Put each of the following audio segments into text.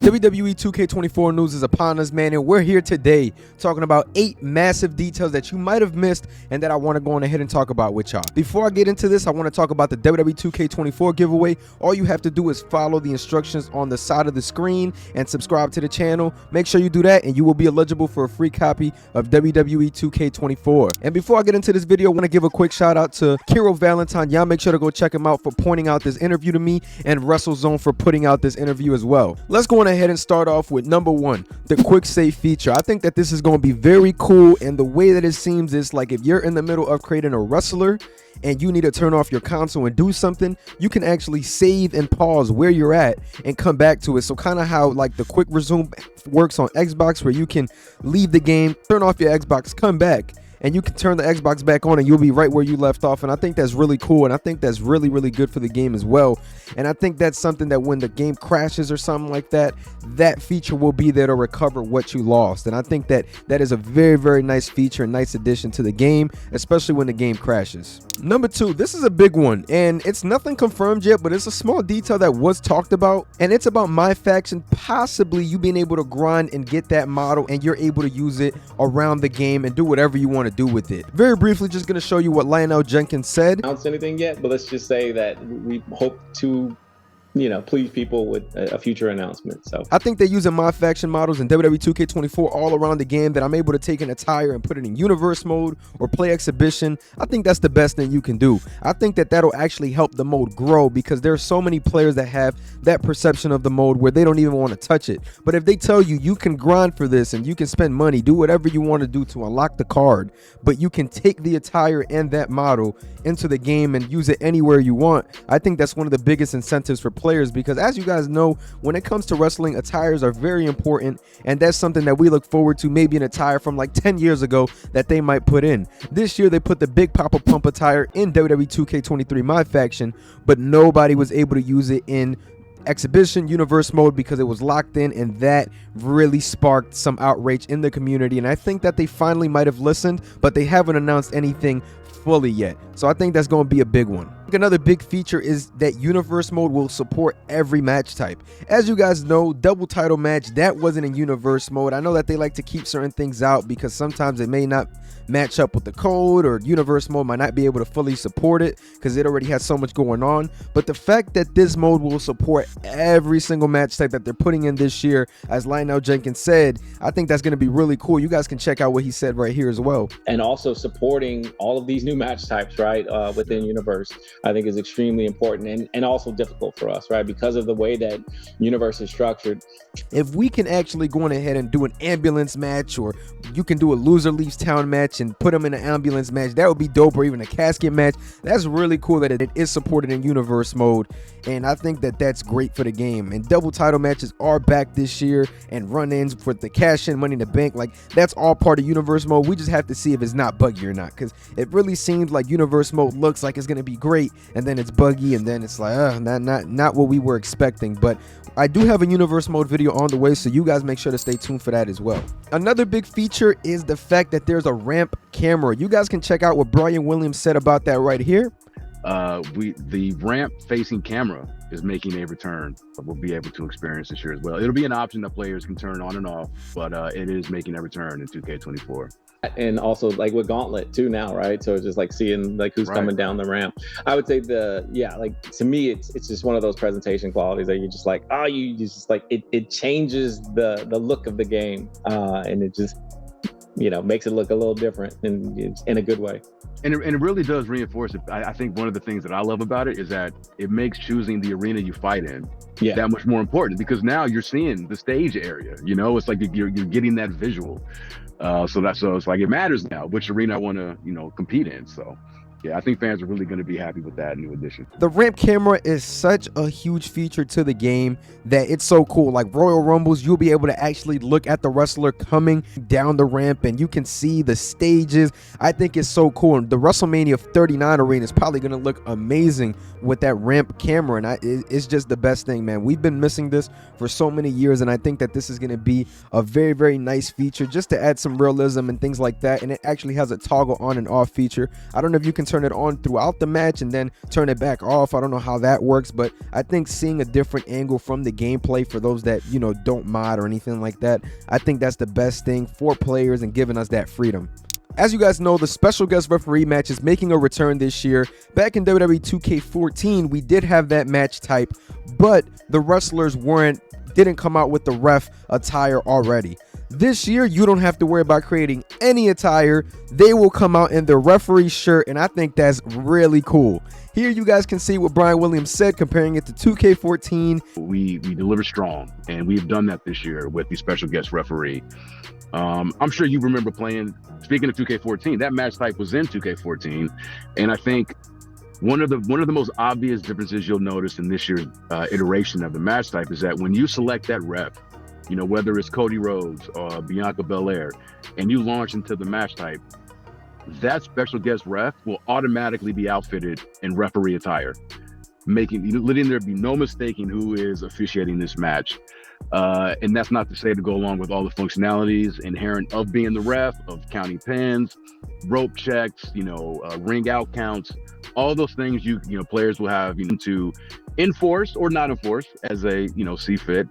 WWE 2K24 news is upon us, man, and we're here today talking about 8 massive details that you might have missed and that I want to go on ahead and talk about with y'all. Before I get into this, I want to talk about the WWE 2K24 giveaway. All you have to do is follow the instructions on the side of the screen and subscribe to the channel. Make sure you do that and you will be eligible for a free copy of WWE 2K24. And before I get into this video, I want to give a quick shout out to Kiro Valentine. Y'all make sure to go check him out for pointing out this interview to me, and WrestleZone for putting out this interview as well. Let's go on ahead and start off with number 1, the quick save feature. I think that this is going to be very cool, and the way that it seems is like if you're in the middle of creating a wrestler and you need to turn off your console and do something, you can actually save and pause where you're at and come back to it. So kind of how like the quick resume works on Xbox, where you can leave the game, turn off your Xbox, come back, and you can turn the Xbox back on and you'll be right where you left off. And I think that's really cool, and I think that's really good for the game as well. And I think that's something that when the game crashes or something like that, that feature will be there to recover what you lost. And I think that that is a very nice feature, and nice addition to the game, especially when the game crashes. Number 2, this is a big one, and it's nothing confirmed yet, but it's a small detail that was talked about, and it's about my faction possibly you being able to grind and get that model, and you're able to use it around the game and do whatever you want to do with it. Very briefly, just going to show you what Lionel Jenkins said. Announced anything yet, but let's just say that we hope to, please people with a future announcement. So I think they're using my faction models in WWE 2K24 all around the game, that I'm able to take an attire and put it in universe mode or play exhibition. I think that's the best thing you can do. I think that that'll actually help the mode grow, because there are so many players that have that perception of the mode where they don't even want to touch it. But if they tell you you can grind for this and you can spend money, do whatever you want to do to unlock the card, but you can take the attire and that model into the game and use it anywhere you want, I think that's one of the biggest incentives for players, because as you guys know, when it comes to wrestling, attires are very important, and that's something that we look forward to. Maybe an attire from like 10 years ago that they might put in. This year they put the big POA Pump attire in WWE 2K23 my faction, but nobody was able to use it in exhibition universe mode because it was locked in, and that really sparked some outrage in the community. And I think that they finally might have listened, but they haven't announced anything fully yet. So I think that's going to be a big one. Another big feature is that universe mode will support every match type. As you guys know, double title match, that wasn't in universe mode. I know that they like to keep certain things out because sometimes it may not match up with the code, or universe mode might not be able to fully support it because it already has so much going on. But the fact that this mode will support every single match type that they're putting in this year, as Lionel Jenkins said, I think that's going to be really cool. You guys can check out what he said right here as well. And also supporting all of these new match types, right, within universe, I think is extremely important, and also difficult for us, right, because of the way that universe is structured. If we can actually go on ahead and do an ambulance match, or you can do a loser leaves town match and put them in an ambulance match, that would be dope. Or even a casket match. That's really cool that it is supported in universe mode, and I think that that's great for the game. And double title matches are back this year, and run-ins for the cash-in Money in the Bank, like that's all part of universe mode. We just have to see if it's not buggy or not, because it really seems like universe mode looks like it's going to be great, and then it's buggy, and then it's like not what we were expecting. But I do have a universe mode video on the way, so you guys make sure to stay tuned for that as well. Another big feature is the fact that there's a ramp camera. You guys can check out what Brian Williams said about that right here. The ramp facing camera is making a return. We'll be able to experience this year as well. It'll be an option that players can turn on and off, but it is making a return in 2K24. And also like with Gauntlet too now, right? So it's just like seeing like who's coming down the ramp. I would say like to me it's just one of those presentation qualities that you're just like, you just like it changes the look of the game, and it just makes it look a little different in a good way. And it really does reinforce it. I think one of the things that I love about it is that it makes choosing the arena you fight in that much more important, because now you're seeing the stage area. It's like you're getting that visual. So it's like it matters now which arena I want to compete in. So yeah, I think fans are really going to be happy with that new addition. The ramp camera is such a huge feature to the game that it's so cool. Like Royal Rumbles, you'll be able to actually look at the wrestler coming down the ramp, and you can see the stages. I think it's so cool. And the WrestleMania 39 arena is probably going to look amazing with that ramp camera, and it's just the best thing, man. We've been missing this for so many years, and I think that this is going to be a very nice feature just to add some realism and things like that. And it actually has a toggle on and off feature. I don't know if you can turn it on throughout the match and then turn it back off. I don't know how that works, but I think seeing a different angle from the gameplay for those that, you know, don't mod or anything like that, I think that's the best thing for players and giving us that freedom. As you guys know, the special guest referee match is making a return this year. Back in WWE 2K14, we did have that match type, but the wrestlers didn't come out with the ref attire already. This year, you don't have to worry about creating any attire. They will come out in their referee shirt, and I think that's really cool. Here you guys can see what Brian Williams said, comparing it to 2K14. We deliver strong, and we've done that this year with the special guest referee. I'm sure you remember playing, speaking of 2K14, that match type was in 2K14, and I think one of the most obvious differences you'll notice in this year's iteration of the match type is that when you select that ref, you know, whether it's Cody Rhodes or Bianca Belair, and you launch into the match type, that special guest ref will automatically be outfitted in referee attire, letting there be no mistaking who is officiating this match. And that's not to say to go along with all the functionalities inherent of being the ref, of counting pins, rope checks, you know, ring out counts, all those things you know players will have, you know, to enforce or not enforce as they, you know, see fit.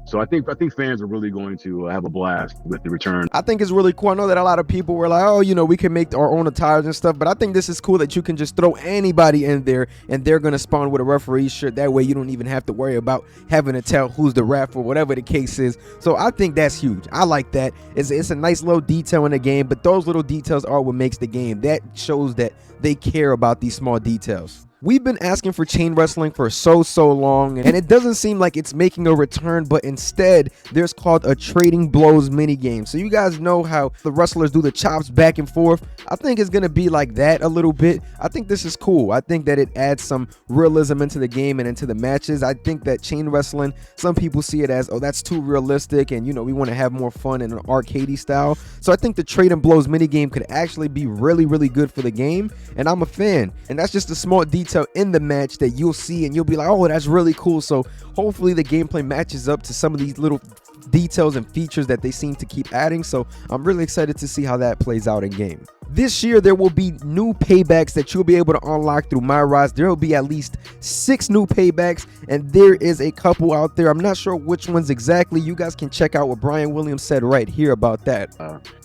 So I think fans are really going to have a blast with the return. I think it's really cool. I know that a lot of people were like, oh, you know, we can make our own attires and stuff, but I think this is cool that you can just throw anybody in there and they're going to spawn with a referee shirt. That way you don't even have to worry about having to tell who's the ref or whatever the case is. So I think that's huge. I like that. It's a nice little detail in the game, but those little details are what makes the game. That shows that they care about these small details. We've been asking for chain wrestling for so long, and it doesn't seem like it's making a return, but instead there's called a trading blows minigame. So you guys know how the wrestlers do the chops back and forth. I think it's gonna be like that a little bit. I think this is cool. I think that it adds some realism into the game and into the matches. I think that chain wrestling, some people see it as, oh, that's too realistic, and you know, we want to have more fun in an arcadey style. So I think the trade and blows minigame could actually be really good for the game, and I'm a fan. And that's just a small detail in the match that you'll see and you'll be like, oh, that's really cool. So hopefully the gameplay matches up to some of these little details and features that they seem to keep adding. So I'm really excited to see how that plays out in game. This year there will be new paybacks that you'll be able to unlock through My Rise. There will be at least 6 new paybacks, and there is a couple out there. I'm not sure which ones exactly. You guys can check out what Brian Williams said right here about that.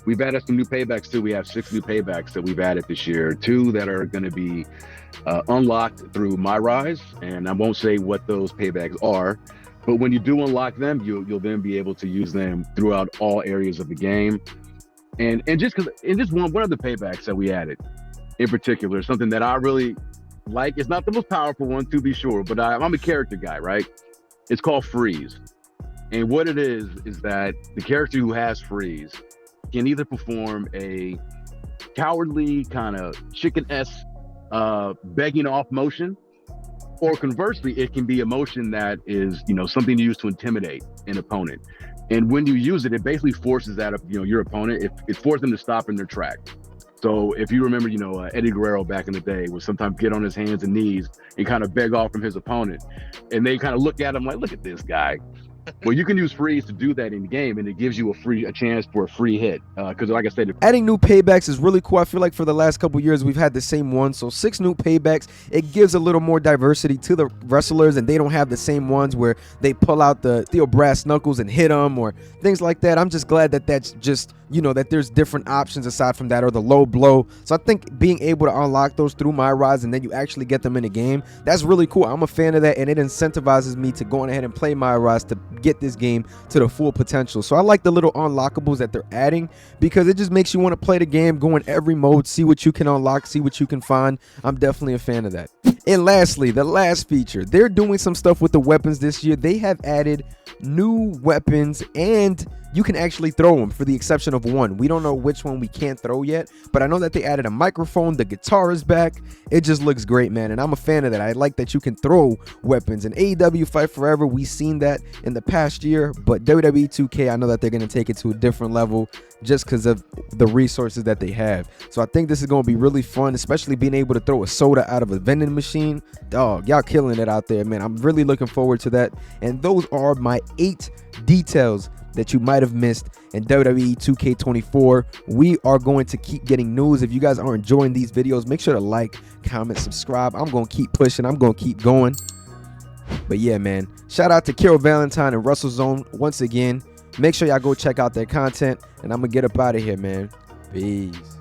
We've added some new paybacks too. We have 6 new paybacks that we've added this year. 2 that are going to be unlocked through My Rise, and I won't say what those paybacks are, but when you do unlock them, you'll then be able to use them throughout all areas of the game. And just one of the paybacks that we added in particular, something that I really like. It's not the most powerful one, to be sure, but I'm a character guy, right? It's called Freeze. And what it is that the character who has Freeze can either perform a cowardly kind of chicken-esque begging off motion, or conversely, it can be a motion that is, you know, something used to intimidate an opponent. And when you use it, it basically forces that, you know, your opponent, it forces them to stop in their track. So if you remember, you know, Eddie Guerrero back in the day would sometimes get on his hands and knees and kind of beg off from his opponent. And they kind of look at him like, look at this guy. Well, you can use Freeze to do that in the game, and it gives you a chance for a free hit. Because like I said, adding new paybacks is really cool. I feel like for the last couple years we've had the same one. So 6 new paybacks. It gives a little more diversity to the wrestlers, and they don't have the same ones where they pull out the steel brass knuckles and hit them or things like that. I'm just glad that that's just, you know, that there's different options aside from that, or the low blow. So I think being able to unlock those through My Rise and then you actually get them in the game, that's really cool. I'm a fan of that, and it incentivizes me to go on ahead and play My Rise to get this game to the full potential. So I like the little unlockables that they're adding, because it just makes you want to play the game, go in every mode, see what you can unlock, see what you can find. I'm definitely a fan of that. And lastly, the last feature, they're doing some stuff with the weapons this year. They have added new weapons, and you can actually throw them, for the exception of one. We don't know which one we can't throw yet, but I know that they added a microphone. The guitar is back. It just looks great, man, and I'm a fan of that. I like that you can throw weapons. In AEW Fight Forever, we've seen that in the past year, but WWE 2K, I know that they're going to take it to a different level just because of the resources that they have. So I think this is going to be really fun, especially being able to throw a soda out of a vending machine. Dog, y'all killing it out there, man. I'm really looking forward to that. And those are my 8 details that you might have missed in WWE 2K24. We are going to keep getting news. If you guys are enjoying these videos, make sure to like, comment, subscribe. I'm going to keep pushing. I'm going to keep going. But yeah, man, shout out to Kiro Valentine and Russell Zone once again. Make sure y'all go check out their content, and I'm going to get up out of here, man. Peace.